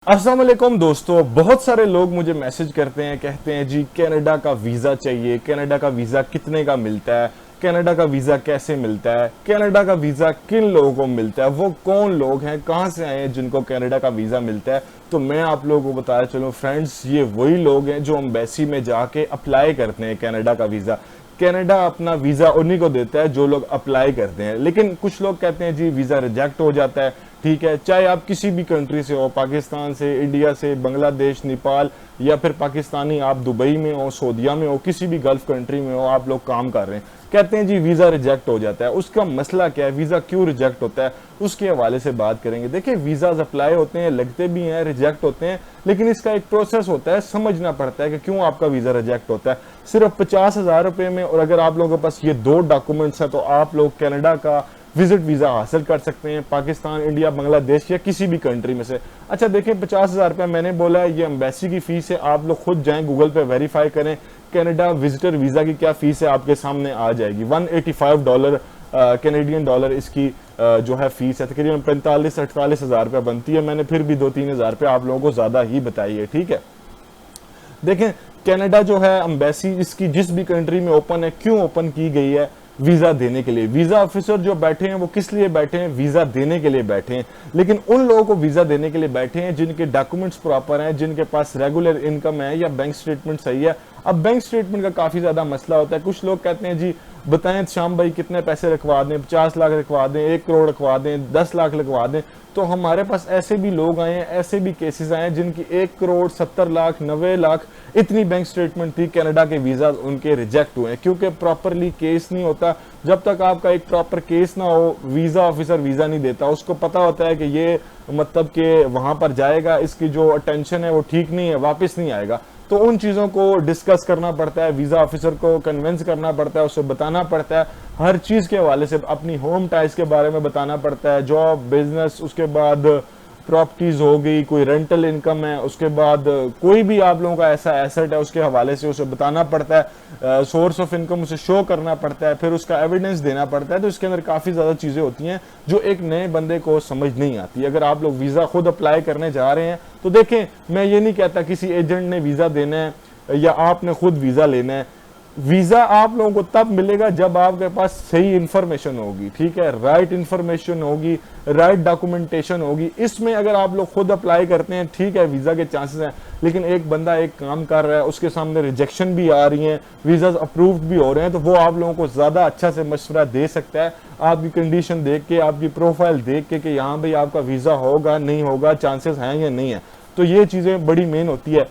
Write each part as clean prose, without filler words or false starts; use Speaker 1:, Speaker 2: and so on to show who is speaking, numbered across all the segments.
Speaker 1: अस्सलाम वालेकुम दोस्तों, बहुत सारे लोग मुझे मैसेज करते हैं, कहते हैं जी कनाडा का वीज़ा चाहिए। कनाडा का वीज़ा कितने का मिलता है, कनाडा का वीज़ा कैसे मिलता है, कनाडा का वीज़ा किन लोगों को मिलता है, वो कौन लोग हैं, कहाँ से आए हैं जिनको कनाडा का वीज़ा मिलता है। तो मैं आप लोगों को बताया चलूँ फ्रेंड्स, ये वही लोग हैं जो एम्बेसी में जाके अप्लाई करते हैं कनाडा का वीज़ा। कनाडा अपना वीज़ा उन्हीं को देता है जो लोग अप्लाई करते हैं, लेकिन कुछ लोग कहते हैं जी वीज़ा रिजेक्ट हो जाता है। ठीक है, चाहे आप किसी भी कंट्री से हो, पाकिस्तान से, इंडिया से, बांग्लादेश, नेपाल, या फिर पाकिस्तानी आप दुबई में हो, सऊदीया में हो, किसी भी गल्फ कंट्री में हो, आप लोग काम कर रहे हैं, कहते हैं जी वीज़ा रिजेक्ट हो जाता है। उसका मसला क्या है, वीज़ा क्यों रिजेक्ट होता है, उसके हवाले से बात करेंगे। देखिए, वीज़ाज अप्लाई होते हैं, लगते भी हैं, रिजेक्ट होते हैं, लेकिन इसका एक प्रोसेस होता है, समझना पड़ता है कि क्यों आपका वीज़ा रिजेक्ट होता है। सिर्फ 50,000 रुपये में, और अगर आप लोगों के पास ये 2 डॉक्यूमेंट्स हैं तो आप लोग कनाडा का विजिट वीज़ा हासिल कर सकते हैं, पाकिस्तान, इंडिया, बांग्लादेश या किसी भी कंट्री में से। अच्छा देखिए, 50,000 रुपये मैंने बोला है, ये एम्बेसी की फीस है। आप लोग खुद जाएं, गूगल पे वेरीफाई करें, कनाडा विजिटर वीज़ा की क्या फीस है, आपके सामने आ जाएगी। $185 कैनेडियन डॉलर इसकी जो है फीस है, तकरीबन 45-48 हज़ार रुपये बनती है। मैंने फिर भी 2-3 हज़ार रुपये आप लोगों को ज़्यादा ही बताई है, ठीक है। देखें, कनाडा जो है एम्बेसी इसकी जिस भी कंट्री में ओपन है, क्यों ओपन की गई है, वीजा देने के लिए। वीजा ऑफिसर जो बैठे हैं वो किस लिए बैठे हैं, वीजा देने के लिए बैठे हैं। लेकिन उन लोगों को वीजा देने के लिए बैठे हैं जिनके डॉक्यूमेंट्स प्रॉपर हैं, जिनके पास रेगुलर इनकम है या बैंक स्टेटमेंट सही है। अब बैंक स्टेटमेंट का काफी ज्यादा मसला होता है। कुछ लोग कहते हैं जी बताएं श्याम भाई कितने पैसे रखवा दें, 50 लाख रखवा दें, 1 करोड़ रखवा दें, 10 लाख रखवा दें। तो हमारे पास ऐसे भी लोग आए हैं, ऐसे भी केसेस आए हैं जिनकी 1 करोड़ 70 लाख 90 लाख इतनी बैंक स्टेटमेंट थी, कनाडा के वीजा उनके रिजेक्ट हुए हैं क्योंकि प्रॉपरली केस नहीं होता। जब तक आपका एक प्रॉपर केस ना हो, वीजा ऑफिसर वीजा नहीं देता। उसको पता होता है कि ये मतलब कि वहां पर जाएगा, इसकी जो अटेंशन है वो ठीक नहीं है, वापस नहीं आएगा। तो उन चीजों को डिस्कस करना पड़ता है, वीजा ऑफिसर को कन्विंस करना पड़ता है, उसे बताना पड़ता है, हर चीज के हवाले से अपनी होम टाइज के बारे में बताना पड़ता है, जॉब, बिजनेस, उसके बाद प्रॉपर्टीज हो गई, कोई रेंटल इनकम है, उसके बाद कोई भी आप लोगों का ऐसा एसेट है उसके हवाले से उसे बताना पड़ता है, सोर्स ऑफ इनकम उसे शो करना पड़ता है, फिर उसका एविडेंस देना पड़ता है। तो इसके अंदर काफी ज्यादा चीजें होती हैं जो एक नए बंदे को समझ नहीं आती। अगर आप लोग वीजा खुद अप्लाई करने जा रहे हैं तो देखें, मैं ये नहीं कहता किसी एजेंट ने वीजा देना है या आपने खुद वीजा लेना है। वीजा आप लोगों को तब मिलेगा जब आपके पास सही इंफॉर्मेशन होगी, ठीक है, राइट इंफॉर्मेशन होगी, राइट डॉक्यूमेंटेशन होगी। इसमें अगर आप लोग खुद अप्लाई करते हैं, ठीक है, वीजा के चांसेस हैं, लेकिन एक बंदा एक काम कर रहा है, उसके सामने रिजेक्शन भी आ रही हैं, वीजा अप्रूव्ड भी हो रहे हैं, तो वो आप लोगों को ज्यादा अच्छा से मशवरा दे सकता है, आपकी कंडीशन देख के, आपकी प्रोफाइल देख के कि यहाँ भाई आपका वीजा होगा नहीं होगा, चांसेस हैं या नहीं है। तो ये चीजें बड़ी मेन होती है।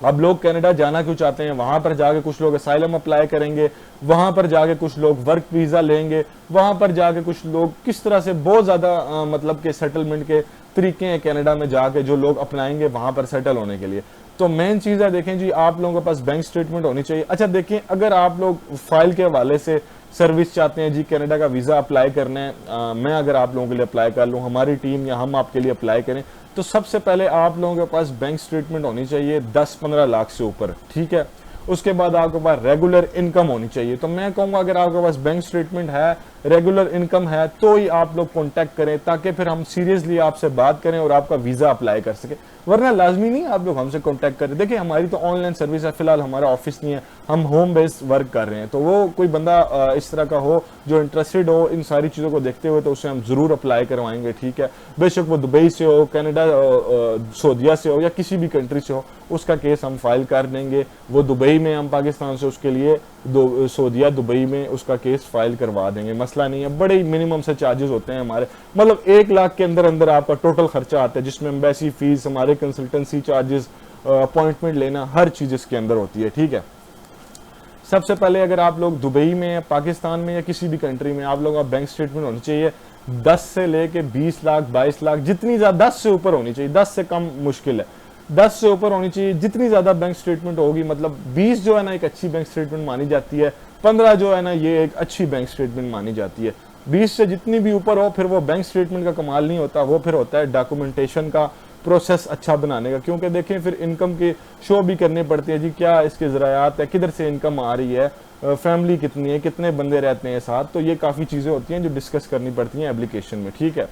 Speaker 1: अब लोग कनाडा जाना क्यों चाहते हैं, वहां पर जाके कुछ लोग असाइलम अप्लाई करेंगे, वहां पर जाके कुछ लोग वर्क वीजा लेंगे, वहां पर जाके कुछ लोग किस तरह से बहुत ज्यादा मतलब के सेटलमेंट के तरीके हैं कनाडा में जाके जो लोग अपनाएंगे वहां पर सेटल होने के लिए। तो मेन चीज है, देखें जी, आप लोगों के पास बैंक स्टेटमेंट होनी चाहिए। अच्छा देखें, अगर आप लोग फाइल के हवाले से सर्विस चाहते हैं, जी कनाडा का वीजा अप्लाई करना है, मैं अगर आप लोगों के लिए अप्लाई कर लूँ, हमारी टीम या हम आपके लिए अप्लाई करें, तो सबसे पहले आप लोगों के पास बैंक स्टेटमेंट होनी चाहिए 10-15 लाख से ऊपर, ठीक है। उसके बाद आपके पास रेगुलर इनकम होनी चाहिए। तो मैं कहूंगा अगर आपके पास बैंक स्टेटमेंट है, रेगुलर इनकम है, तो ही आप लोग कांटेक्ट करें, ताकि फिर हम सीरियसली आपसे बात करें और आपका वीजा अप्लाई कर सके। वरना लाजमी नहीं आप लोग हमसे कांटेक्ट करें। देखिए, हमारी तो ऑनलाइन सर्विस है, फिलहाल हमारा ऑफिस नहीं है, हम होम बेस्ड वर्क कर रहे हैं। तो वो कोई बंदा इस तरह का हो जो इंटरेस्टेड हो इन सारी चीजों को देखते हुए, तो उसे हम जरूर अप्लाई करवाएंगे, ठीक है। बेशक वो दुबई से हो, कनाडा, सऊदीया से हो या किसी भी कंट्री से हो, उसका केस हम फाइल कर देंगे। वो दुबई में, हम पाकिस्तान से उसके लिए सऊदीया दुबई में उसका केस फाइल करवा देंगे, मसला नहीं है। बड़े मिनिमम से चार्जेस होते हैं हमारे, मतलब 1 लाख के अंदर अंदर आपका टोटल खर्चा आता है, जिसमें एम्बेसी फीस, हमारे कंसल्टेंसी चार्जेस, अपॉइंटमेंट लेना, हर चीज इसके अंदर होती है, ठीक है। सबसे पहले अगर आप लोग दुबई में, पाकिस्तान में या किसी भी कंट्री में, आप लोगों का बैंक स्टेटमेंट होनी चाहिए 10 से लेके 20 लाख 22 लाख, जितनी ज्यादा 10 से ऊपर होनी चाहिए, 10 से कम मुश्किल है, 10 से ऊपर होनी चाहिए। जितनी ज्यादा बैंक स्टेटमेंट होगी, मतलब 20 जो है ना एक अच्छी बैंक स्टेटमेंट मानी जाती है, 15 जो है ना ये एक अच्छी बैंक स्टेटमेंट मानी जाती है। 20 से जितनी भी ऊपर हो, फिर वो बैंक स्टेटमेंट का कमाल नहीं होता, वो फिर होता है डॉक्यूमेंटेशन का प्रोसेस अच्छा बनाने का। क्योंकि देखें, फिर इनकम की शो भी करनी पड़ती है, जी क्या इसके ज़रायात है, किधर से इनकम आ रही है, फैमिली कितनी है, कितने बंदे रहते हैं साथ। तो ये काफ़ी चीज़ें होती हैं जो डिस्कस करनी पड़ती हैं एप्लीकेशन में, ठीक है।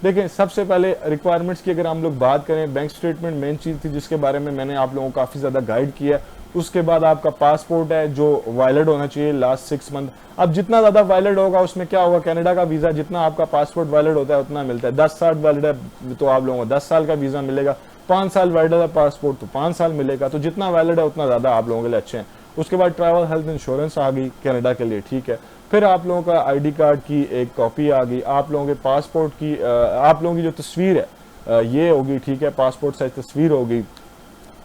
Speaker 1: देखें, सबसे पहले रिक्वायरमेंट्स की अगर हम लोग बात करें, बैंक स्टेटमेंट मेन चीज़ थी जिसके बारे में मैंने आप लोगों को काफ़ी ज़्यादा गाइड किया। उसके बाद आपका पासपोर्ट है जो वैलिड होना चाहिए लास्ट 6 मंथ। अब जितना ज़्यादा वैलिड होगा उसमें क्या होगा, कनाडा का वीज़ा जितना आपका पासपोर्ट वैलिड होता है उतना मिलता है। 10 साल वैलिड है तो आप लोगों को 10 साल का वीज़ा मिलेगा, 5 साल वैलिड है पासपोर्ट तो 5 साल मिलेगा। तो जितना वैलिड है उतना ज़्यादा आप लोगों के लिए अच्छे हैं। उसके बाद ट्रैवल हेल्थ इंश्योरेंस आ गई कनाडा के लिए, ठीक है। फिर आप लोगों का आईडी कार्ड की एक कॉपी आ गई, आप लोगों के पासपोर्ट की आप लोगों की जो तस्वीर है ये होगी, ठीक है, पासपोर्ट साइज तस्वीर होगी।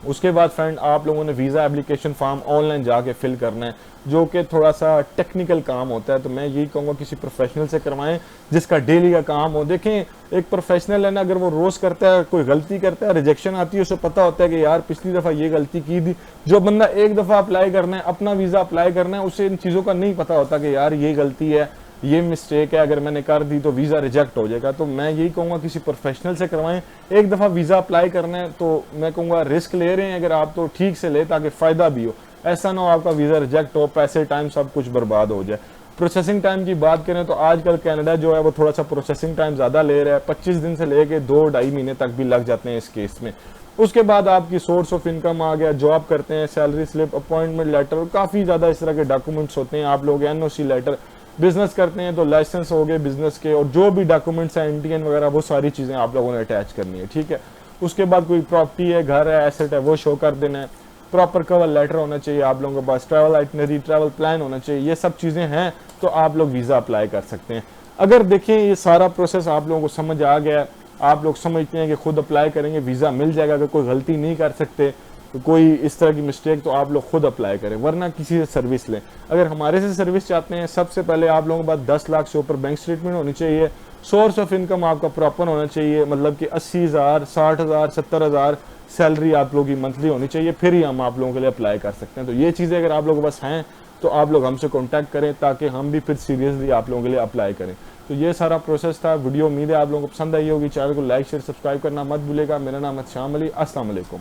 Speaker 1: उसके बाद फ्रेंड आप लोगों ने वीज़ा एप्लीकेशन फॉर्म ऑनलाइन जाके फिल करना है, जो कि थोड़ा सा टेक्निकल काम होता है। तो मैं यही कहूँगा किसी प्रोफेशनल से करवाएं जिसका डेली का काम हो। देखें, एक प्रोफेशनल है ना, अगर वो रोज़ करता है, कोई गलती करता है, रिजेक्शन आती है, उसे पता होता है कि यार पिछली दफ़ा ये गलती की थी। जो बंदा एक दफ़ा अप्लाई करना है, अपना वीज़ा अप्लाई करना है, उसे इन चीज़ों का नहीं पता होता कि यार ये गलती है, ये मिस्टेक है, अगर मैंने कर दी तो वीज़ा रिजेक्ट हो जाएगा। तो मैं यही कहूँगा किसी प्रोफेशनल से करवाएं। एक दफ़ा वीज़ा अप्लाई करना है तो मैं कहूँगा रिस्क ले रहे हैं अगर आप तो ठीक से ले, ताकि फ़ायदा भी हो। ऐसा ना हो आपका वीज़ा रिजेक्ट हो, पैसे टाइम सब कुछ बर्बाद हो जाए। प्रोसेसिंग टाइम की बात करें तो आजकल कनाडा जो है वो थोड़ा सा प्रोसेसिंग टाइम ज़्यादा ले रहा है, 25 दिन से लेके 2-2.5 महीने तक भी लग जाते हैं इस केस में। उसके बाद आपकी सोर्स ऑफ इनकम आ गया, जॉब करते हैं, सैलरी स्लिप, अपॉइंटमेंट लेटर, काफ़ी ज़्यादा इस तरह के डॉक्यूमेंट्स होते हैं आप लोग, एनओसी लेटर। बिजनेस करते हैं तो लाइसेंस हो गए बिजनेस के, और जो भी डॉक्यूमेंट्स हैं एनटीएन वगैरह, वो सारी चीज़ें आप लोगों ने अटैच करनी है, ठीक है। उसके बाद कोई प्रॉपर्टी है, घर है, एसेट है, वो शो कर देना है। प्रॉपर कवर लेटर होना चाहिए आप लोगों के पास, ट्रैवल आइटनरी, ट्रैवल प्लान होना चाहिए। ये सब चीज़ें हैं तो आप लोग वीज़ा अप्लाई कर सकते हैं। अगर देखें ये सारा प्रोसेस आप लोगों को समझ आ गया, आप लोग समझते हैं कि खुद अप्लाई करेंगे वीज़ा मिल जाएगा, अगर कोई गलती नहीं कर सकते, तो कोई इस तरह की मिस्टेक, तो आप लोग खुद अप्लाई करें, वरना किसी से सर्विस लें। अगर हमारे से सर्विस चाहते हैं, सबसे पहले आप लोगों के पास 10 लाख से ऊपर बैंक स्टेटमेंट होनी चाहिए। सोर्स ऑफ इनकम आपका प्रॉपर होना चाहिए, मतलब कि 80,000, 60,000, 70,000 सैलरी आप लोगों की मंथली होनी चाहिए, फिर ही हम आप लोगों के लिए अप्लाई कर सकते हैं। तो ये चीज़ें अगर आप लोगों के पास हैं तो आप लोग हमसे कॉन्टैक्ट करें, ताकि हम भी फिर सीरियसली आप लोगों के लिए अप्लाई करें। तो ये सारा प्रोसेस था। वीडियो उम्मीद है आप लोगों को पसंद आई होगी। चैनल को लाइक शेयर सब्सक्राइब करना मत भूलेगा। मेरा नाम है शाम अली। अस्सलाम वालेकुम।